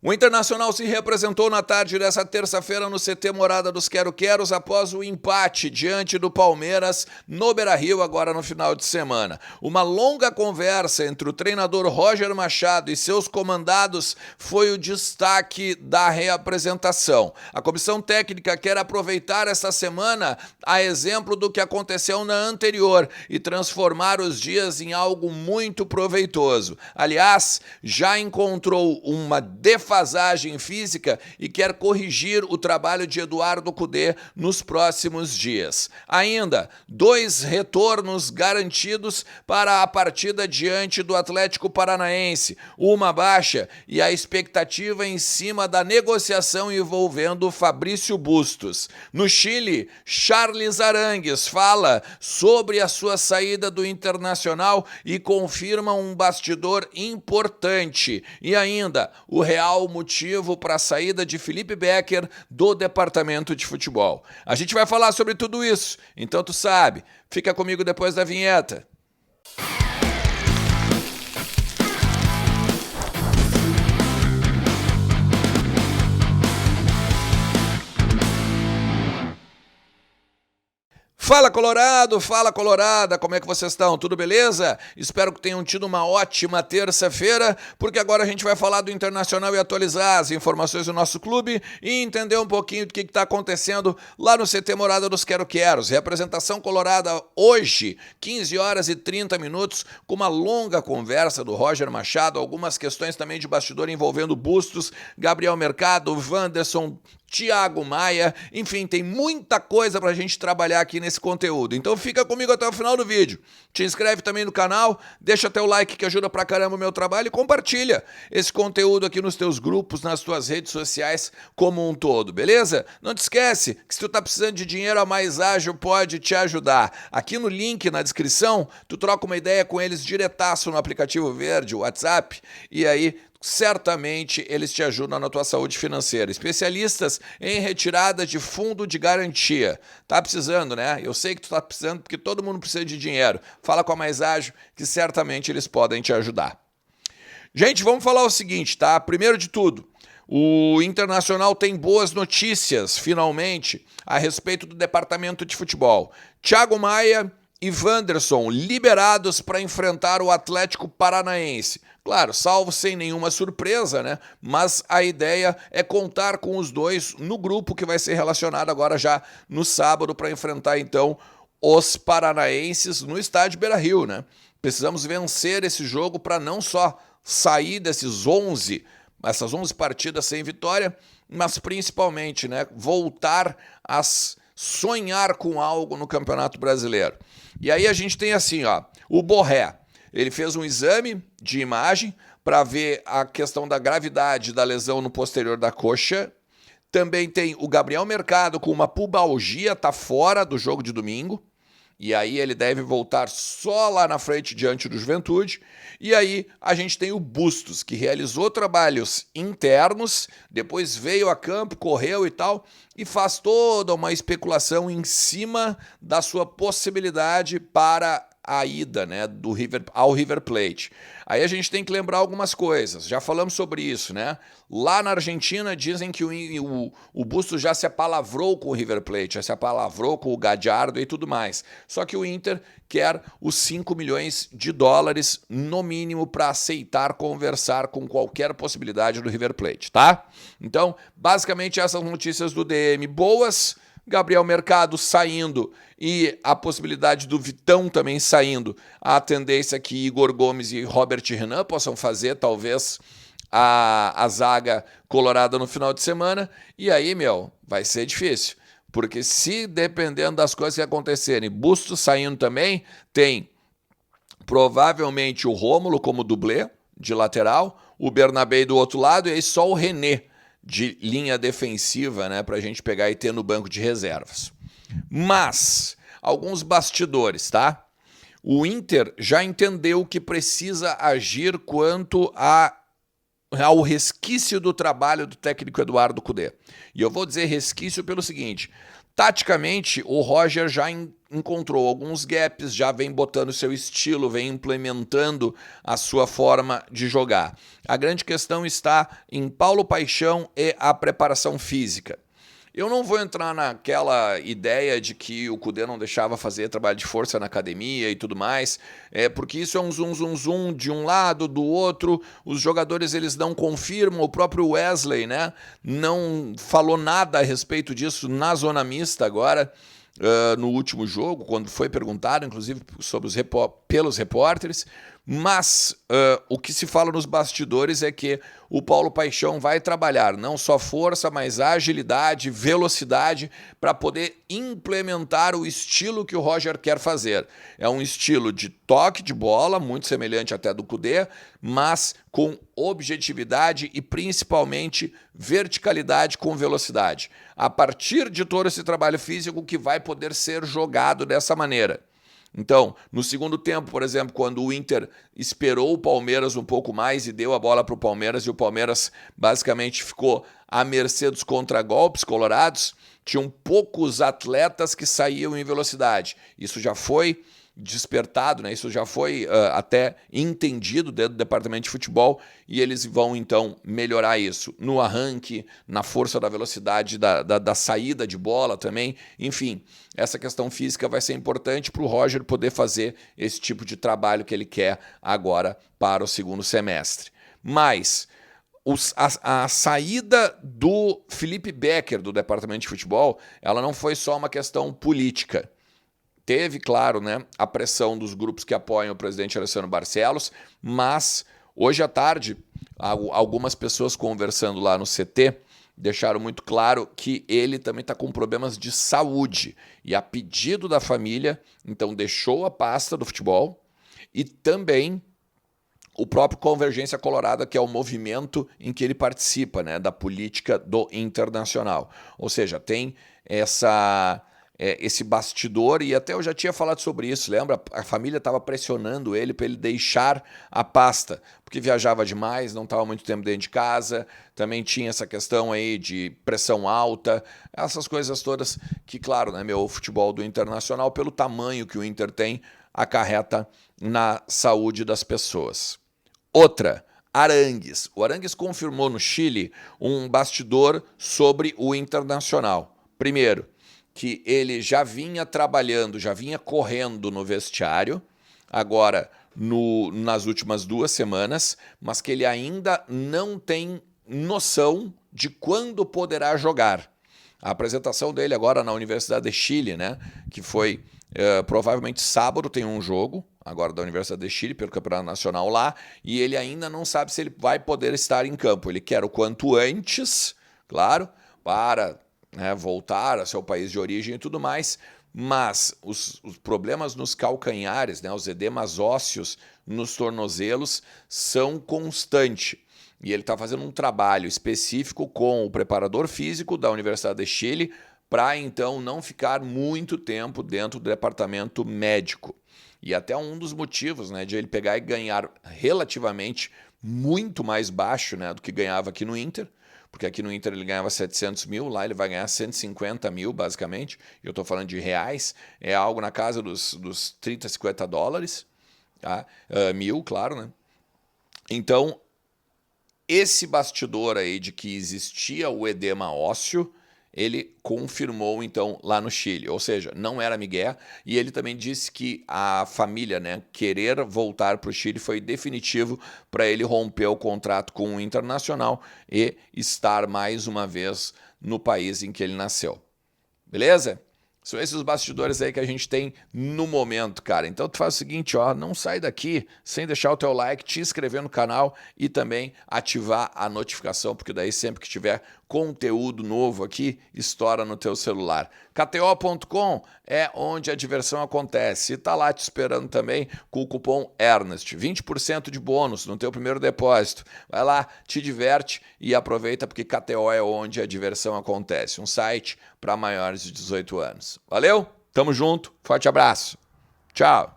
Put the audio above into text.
O Internacional se representou na tarde dessa terça-feira no CT Morada dos Quero-Queros após o empate diante do Palmeiras no Beira-Rio agora no final de semana. Uma longa conversa entre o treinador Roger Machado e seus comandados foi o destaque da reapresentação. A comissão técnica quer aproveitar essa semana a exemplo do que aconteceu na anterior e transformar os dias em algo muito proveitoso. Aliás, já encontrou uma defasagem física e quer corrigir o trabalho de Eduardo Cudê nos próximos dias. Ainda, 2 retornos garantidos para a partida diante do Atlético Paranaense, uma baixa e a expectativa em cima da negociação envolvendo Fabrício Bustos. No Chile, Charles Arangues fala sobre a sua saída do Internacional e confirma um bastidor importante. E ainda, o real motivo para a saída de Felipe Becker do departamento de futebol. A gente vai falar sobre tudo isso, então tu sabe, fica comigo depois da vinheta. Fala Colorado, fala Colorada, como é que vocês estão? Tudo beleza? Espero que tenham tido uma ótima terça-feira, porque agora a gente vai falar do Internacional e atualizar as informações do nosso clube e entender um pouquinho do que está acontecendo lá no CT Morada dos Quero-Queros. Representação colorada hoje, 15 horas e 30 minutos, com uma longa conversa do Roger Machado, algumas questões também de bastidor envolvendo Bustos, Gabriel Mercado, Wanderson, Thiago Maia, enfim, tem muita coisa pra gente trabalhar aqui nesse conteúdo. Então fica comigo até o final do vídeo. Te inscreve também no canal, deixa teu like que ajuda pra caramba o meu trabalho e compartilha esse conteúdo aqui nos teus grupos, nas tuas redes sociais como um todo, beleza? Não te esquece que se tu tá precisando de dinheiro, a Mais Ágil pode te ajudar. Aqui no link na descrição, tu troca uma ideia com eles diretaço no aplicativo verde, o WhatsApp, e aí certamente eles te ajudam na tua saúde financeira. Especialistas em retirada de fundo de garantia. Tá precisando, né? Eu sei que tu tá precisando porque todo mundo precisa de dinheiro. Fala com a Mais Ágil que certamente eles podem te ajudar. Gente, vamos falar o seguinte, tá? Primeiro de tudo, o Internacional tem boas notícias, finalmente, a respeito do departamento de futebol. Thiago Maia e Wanderson liberados para enfrentar o Atlético Paranaense. Claro, salvo sem nenhuma surpresa, né? Mas a ideia é contar com os dois no grupo que vai ser relacionado agora já no sábado para enfrentar então os paranaenses no estádio Beira-Rio, né? Precisamos vencer esse jogo para não só sair essas 11 partidas sem vitória, mas principalmente, né, voltar a sonhar com algo no Campeonato Brasileiro. E aí a gente tem assim, ó, o Borré. Ele fez um exame de imagem para ver a questão da gravidade da lesão no posterior da coxa. Também tem o Gabriel Mercado com uma pubalgia, está fora do jogo de domingo. E aí ele deve voltar só lá na frente diante do Juventude. E aí a gente tem o Bustos, que realizou trabalhos internos, depois veio a campo, correu e tal, e faz toda uma especulação em cima da sua possibilidade para a ida, né, ao River Plate. Aí a gente tem que lembrar algumas coisas, já falamos sobre isso, né? Lá na Argentina dizem que o Bustos já se apalavrou com o River Plate, já se apalavrou com o Gallardo e tudo mais. Só que o Inter quer os 5 milhões de dólares no mínimo para aceitar conversar com qualquer possibilidade do River Plate, tá? Então, basicamente essas notícias do DM boas. Gabriel Mercado saindo e a possibilidade do Vitão também saindo, a tendência que Igor Gomes e Robert Renan possam fazer, talvez, a zaga colorada no final de semana. E aí, vai ser difícil, porque se dependendo das coisas que acontecerem, Bustos saindo também, tem provavelmente o Rômulo como dublê de lateral, o Bernabé do outro lado e aí só o René de linha defensiva, né, para a gente pegar e ter no banco de reservas. Mas, alguns bastidores, tá? O Inter já entendeu que precisa agir quanto ao resquício do trabalho do técnico Eduardo Cudê. E eu vou dizer resquício pelo seguinte, Taticamente, o Roger já encontrou alguns gaps, já vem botando seu estilo, vem implementando a sua forma de jogar. A grande questão está em Paulo Paixão e a preparação física. Eu não vou entrar naquela ideia de que o Kudê não deixava fazer trabalho de força na academia e tudo mais, porque isso é um zum de um lado, do outro. Os jogadores eles não confirmam, o próprio Wesley, né, não falou nada a respeito disso na zona mista agora, no último jogo, quando foi perguntado, inclusive pelos repórteres. Mas o que se fala nos bastidores é que o Paulo Paixão vai trabalhar não só força, mas agilidade, velocidade para poder implementar o estilo que o Roger quer fazer. É um estilo de toque de bola, muito semelhante até do Kudê, mas com objetividade e principalmente verticalidade com velocidade. A partir de todo esse trabalho físico que vai poder ser jogado dessa maneira. Então, no segundo tempo, por exemplo, quando o Inter esperou o Palmeiras um pouco mais e deu a bola para o Palmeiras e o Palmeiras basicamente ficou à mercê dos contragolpes colorados, tinham poucos atletas que saíam em velocidade. Isso já foi despertado, né? Isso já foi até entendido dentro do departamento de futebol e eles vão então melhorar isso no arranque, na força da velocidade da saída de bola também. Enfim, essa questão física vai ser importante para o Roger poder fazer esse tipo de trabalho que ele quer agora para o segundo semestre. Mas a saída do Felipe Becker do departamento de futebol, ela não foi só uma questão política. Teve, claro, né, a pressão dos grupos que apoiam o presidente Alessandro Barcelos, mas hoje à tarde, algumas pessoas conversando lá no CT deixaram muito claro que ele também está com problemas de saúde. E a pedido da família, então deixou a pasta do futebol e também o próprio Convergência Colorada, que é o movimento em que ele participa, né, da política do Internacional. Ou seja, tem esse bastidor, e até eu já tinha falado sobre isso, lembra? A família estava pressionando ele para ele deixar a pasta, porque viajava demais, não estava muito tempo dentro de casa, também tinha essa questão aí de pressão alta, essas coisas todas que, claro, né, o futebol do Internacional, pelo tamanho que o Inter tem, acarreta na saúde das pessoas. Outra, Arangues. O Arangues confirmou no Chile um bastidor sobre o Internacional. Primeiro, que ele já vinha trabalhando, já vinha correndo no vestiário, agora nas últimas 2 semanas, mas que ele ainda não tem noção de quando poderá jogar. A apresentação dele agora na Universidade de Chile, né, que foi provavelmente sábado, tem um jogo, agora da Universidade de Chile, pelo Campeonato Nacional lá, e ele ainda não sabe se ele vai poder estar em campo. Ele quer o quanto antes, claro, para voltar ao seu país de origem e tudo mais, mas os problemas nos calcanhares, né, os edemas ósseos nos tornozelos são constantes. E ele está fazendo um trabalho específico com o preparador físico da Universidade de Chile para então não ficar muito tempo dentro do departamento médico. E até um dos motivos, né, de ele pegar e ganhar relativamente muito mais baixo, né, do que ganhava aqui no Inter, porque aqui no Inter ele ganhava 700 mil, lá ele vai ganhar 150 mil, basicamente, eu estou falando de reais, é algo na casa dos 30, 50 dólares, tá? Mil, claro, né? Então, esse bastidor aí de que existia o edema ósseo, ele confirmou, então, lá no Chile. Ou seja, não era migué. E ele também disse que a família, né, querer voltar para o Chile foi definitivo para ele romper o contrato com o Internacional e estar mais uma vez no país em que ele nasceu. Beleza? São esses os bastidores aí que a gente tem no momento, cara. Então tu faz o seguinte, ó, não sai daqui sem deixar o teu like, te inscrever no canal e também ativar a notificação, porque daí sempre que tiver conteúdo novo aqui, estoura no teu celular. KTO.com é onde a diversão acontece. E tá lá te esperando também com o cupom ERNEST, 20% de bônus no teu primeiro depósito. Vai lá, te diverte e aproveita, porque KTO é onde a diversão acontece. Um site para maiores de 18 anos. Valeu? Tamo junto. Forte abraço. Tchau.